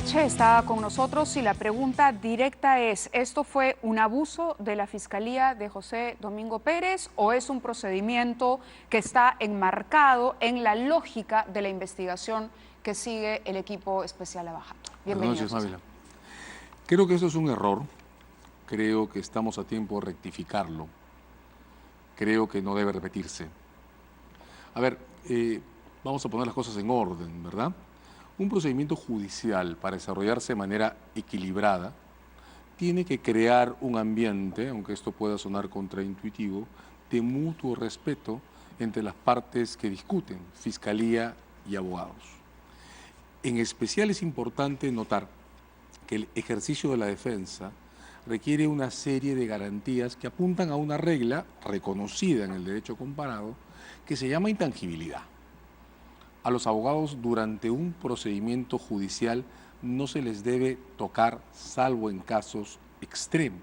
H está con nosotros y la pregunta directa es, ¿esto fue un abuso de la Fiscalía de José Domingo Pérez o es un procedimiento que está enmarcado en la lógica de la investigación que sigue el equipo especial Lava Jato? Bienvenido. Buenas noches, Mávila. Creo que eso es un error. Creo que estamos a tiempo de rectificarlo. Creo que no debe repetirse. A ver, vamos a poner las cosas en orden, ¿verdad? Un procedimiento judicial, para desarrollarse de manera equilibrada, tiene que crear un ambiente, aunque esto pueda sonar contraintuitivo, de mutuo respeto entre las partes que discuten, fiscalía y abogados. En especial es importante notar que el ejercicio de la defensa requiere una serie de garantías que apuntan a una regla reconocida en el derecho comparado que se llama intangibilidad. A los abogados durante un procedimiento judicial no se les debe tocar salvo en casos extremos.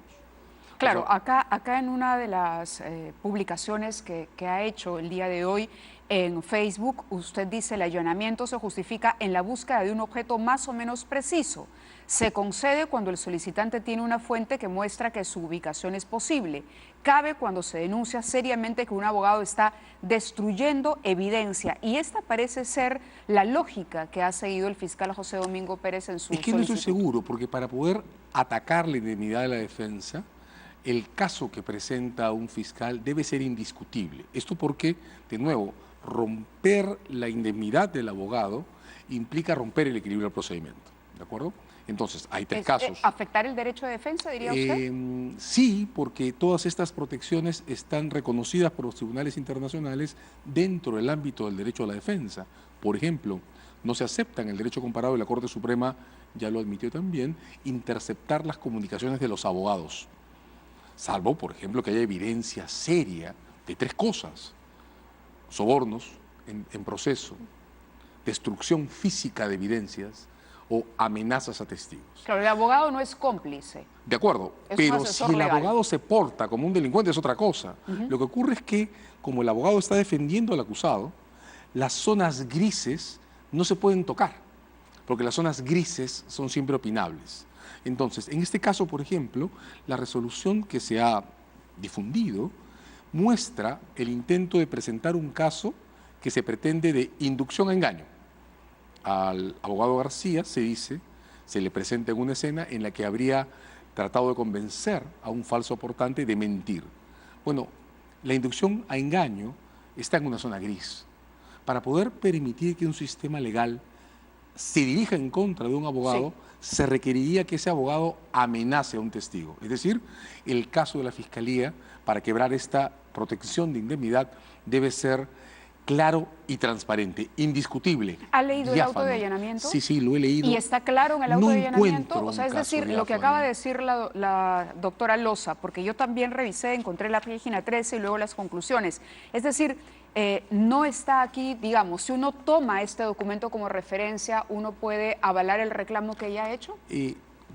Claro, acá en una de las publicaciones que ha hecho el día de hoy en Facebook, usted dice: el allanamiento se justifica en la búsqueda de un objeto más o menos preciso. Se concede cuando el solicitante tiene una fuente que muestra que su ubicación es posible. Cabe cuando se denuncia seriamente que un abogado está destruyendo evidencia. Y esta parece ser la lógica que ha seguido el fiscal José Domingo Pérez en su solicitud. Es que no estoy seguro, porque para poder atacar la indemnidad de la defensa, el caso que presenta un fiscal debe ser indiscutible. Esto porque, de nuevo, romper la indemnidad del abogado implica romper el equilibrio del procedimiento, ¿de acuerdo? Entonces, hay tres casos. ¿Afectar el derecho de defensa, diría usted? Sí, porque todas estas protecciones están reconocidas por los tribunales internacionales dentro del ámbito del derecho a la defensa. Por ejemplo, no se acepta en el derecho comparado, y la Corte Suprema ya lo admitió también, interceptar las comunicaciones de los abogados, salvo, por ejemplo, que haya evidencia seria de tres cosas: sobornos en proceso, destrucción física de evidencias o amenazas a testigos. Claro, el abogado no es cómplice. De acuerdo, pero si el abogado se porta como un delincuente es otra cosa. Lo que ocurre es que, como el abogado está defendiendo al acusado, las zonas grises no se pueden tocar, porque las zonas grises son siempre opinables. Entonces, en este caso, por ejemplo, la resolución que se ha difundido muestra el intento de presentar un caso que se pretende de inducción a engaño. Al abogado García se le presenta en una escena en la que habría tratado de convencer a un falso aportante de mentir. Bueno, la inducción a engaño está en una zona gris. Para poder permitir que un sistema legal se dirija en contra de un abogado, se requeriría que ese abogado amenace a un testigo. Es decir, el caso de la Fiscalía, para quebrar esta protección de indemnidad, debe ser claro y transparente, indiscutible. ¿Ha leído diáfano. El auto de allanamiento? Sí, lo he leído. ¿Y está claro en el auto de allanamiento? O sea, es decir, lo que acaba de de decir la doctora Loza, porque yo también revisé, encontré la página 13 y luego las conclusiones. Es decir, no está aquí, digamos, si uno toma este documento como referencia, ¿uno puede avalar el reclamo que ella ha hecho?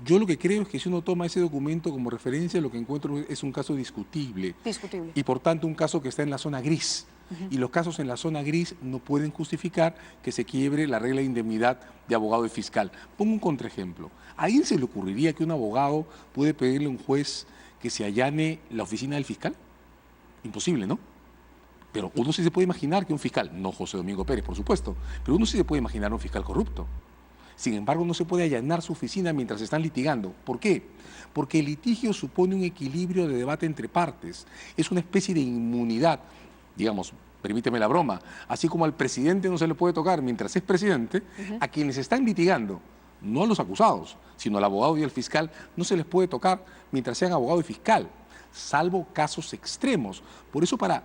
Yo lo que creo es que si uno toma ese documento como referencia, lo que encuentro es un caso discutible. Discutible. Y por tanto un caso que está en la zona gris. Y los casos en la zona gris no pueden justificar que se quiebre la regla de indemnidad de abogado y fiscal. Pongo un contraejemplo. ¿A alguien se le ocurriría que un abogado puede pedirle a un juez que se allane la oficina del fiscal? Imposible, ¿no? Pero uno sí se puede imaginar que un fiscal, no José Domingo Pérez, por supuesto, pero uno sí se puede imaginar un fiscal corrupto. Sin embargo, no se puede allanar su oficina mientras están litigando. ¿Por qué? Porque el litigio supone un equilibrio de debate entre partes. Es una especie de inmunidad. Digamos, permíteme la broma, así como al presidente no se le puede tocar mientras es presidente, a quienes están litigando, no a los acusados, sino al abogado y al fiscal, no se les puede tocar mientras sean abogado y fiscal, salvo casos extremos. Por eso, para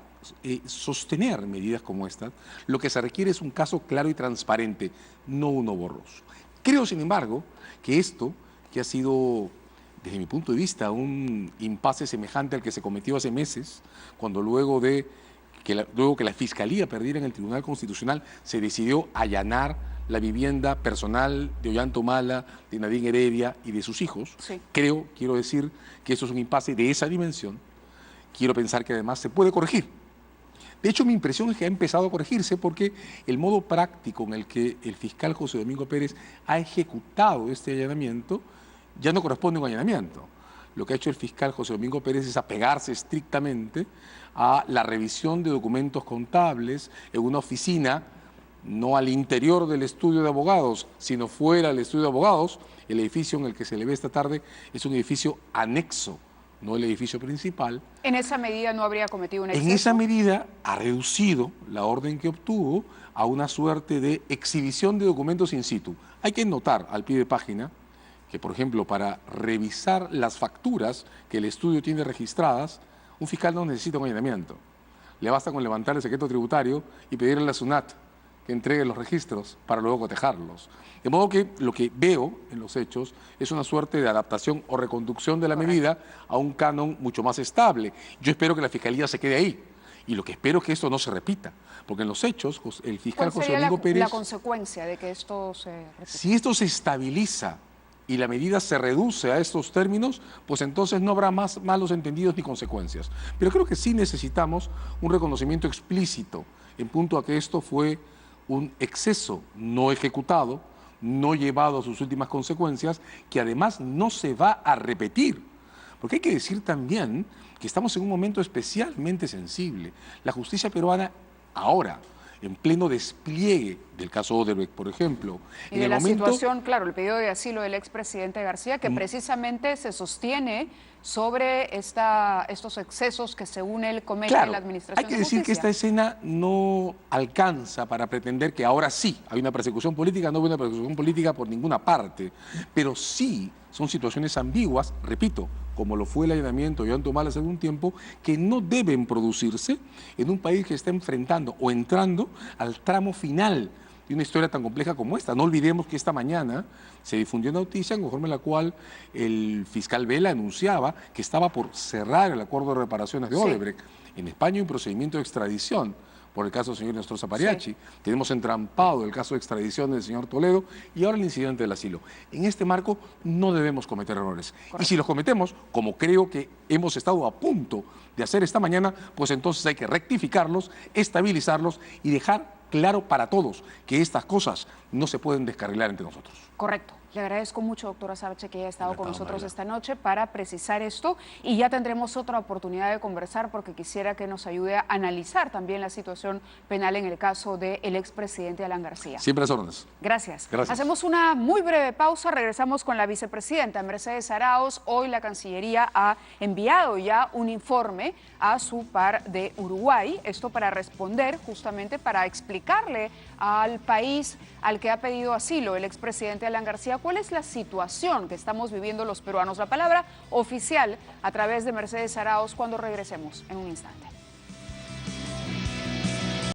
sostener medidas como estas, lo que se requiere es un caso claro y transparente, no uno borroso. Creo, sin embargo, que esto, que ha sido, desde mi punto de vista, un impasse semejante al que se cometió hace meses, cuando luego que la Fiscalía perdiera en el Tribunal Constitucional, se decidió allanar la vivienda personal de Ollanta Humala, de Nadine Heredia y de sus hijos. Sí. Quiero decir que esto es un impasse de esa dimensión. Quiero pensar que además se puede corregir. De hecho, mi impresión es que ha empezado a corregirse porque el modo práctico en el que el fiscal José Domingo Pérez ha ejecutado este allanamiento ya no corresponde a un allanamiento. Lo que ha hecho el fiscal José Domingo Pérez es apegarse estrictamente a la revisión de documentos contables en una oficina, no al interior del estudio de abogados, sino fuera del estudio de abogados. El edificio en el que se le ve esta tarde es un edificio anexo, no el edificio principal. ¿En esa medida no habría cometido un exceso? En esa medida ha reducido la orden que obtuvo a una suerte de exhibición de documentos in situ. Hay que notar al pie de página que, por ejemplo, para revisar las facturas que el estudio tiene registradas, un fiscal no necesita un allanamiento. Le basta con levantar el secreto tributario y pedirle a la SUNAT que entregue los registros para luego cotejarlos. De modo que lo que veo en los hechos es una suerte de adaptación o reconducción de la medida a un canon mucho más estable. Yo espero que la Fiscalía se quede ahí. Y lo que espero es que esto no se repita, porque en los hechos el fiscal José Domingo Pérez... la consecuencia de que esto se repita? Si esto se estabiliza y la medida se reduce a estos términos, pues entonces no habrá más malos entendidos ni consecuencias. Pero creo que sí necesitamos un reconocimiento explícito en punto a que esto fue un exceso no ejecutado, no llevado a sus últimas consecuencias, que además no se va a repetir. Porque hay que decir también que estamos en un momento especialmente sensible. La justicia peruana ahora, en pleno despliegue del caso Odebrecht, por ejemplo. Y de la situación, claro, el pedido de asilo del expresidente García, que precisamente se sostiene sobre estos excesos que según él comete en la administración hay que decir que esta escena no alcanza para pretender que ahora sí hay una persecución política, no hay una persecución política por ninguna parte, pero sí son situaciones ambiguas, repito, como lo fue el allanamiento de Ollanta Humala hace algún tiempo, que no deben producirse en un país que está enfrentando o entrando al tramo final de una historia tan compleja como esta. No olvidemos que esta mañana se difundió una noticia conforme a la cual el fiscal Vela anunciaba que estaba por cerrar el acuerdo de reparaciones de Odebrecht. En España hay un procedimiento de extradición por el caso del señor Néstor Zapariachi. Tenemos entrampado el caso de extradición del señor Toledo y ahora el incidente del asilo. En este marco no debemos cometer errores. Y si los cometemos, como creo que hemos estado a punto de hacer esta mañana, pues entonces hay que rectificarlos, estabilizarlos y dejar claro para todos que estas cosas no se pueden descarrilar entre nosotros. Correcto. Le agradezco mucho, doctora Sarche, que haya estado con nosotros esta noche para precisar esto y ya tendremos otra oportunidad de conversar porque quisiera que nos ayude a analizar también la situación penal en el caso del expresidente Alan García. Siempre a las órdenes. Gracias. Hacemos una muy breve pausa, regresamos con la vicepresidenta Mercedes Arauz. Hoy la Cancillería ha enviado ya un informe a su par de Uruguay, esto para responder justamente, para explicarle al país al que ha pedido asilo el expresidente Alan García cuál es la situación que estamos viviendo los peruanos. La palabra oficial a través de Mercedes Arauz cuando regresemos en un instante.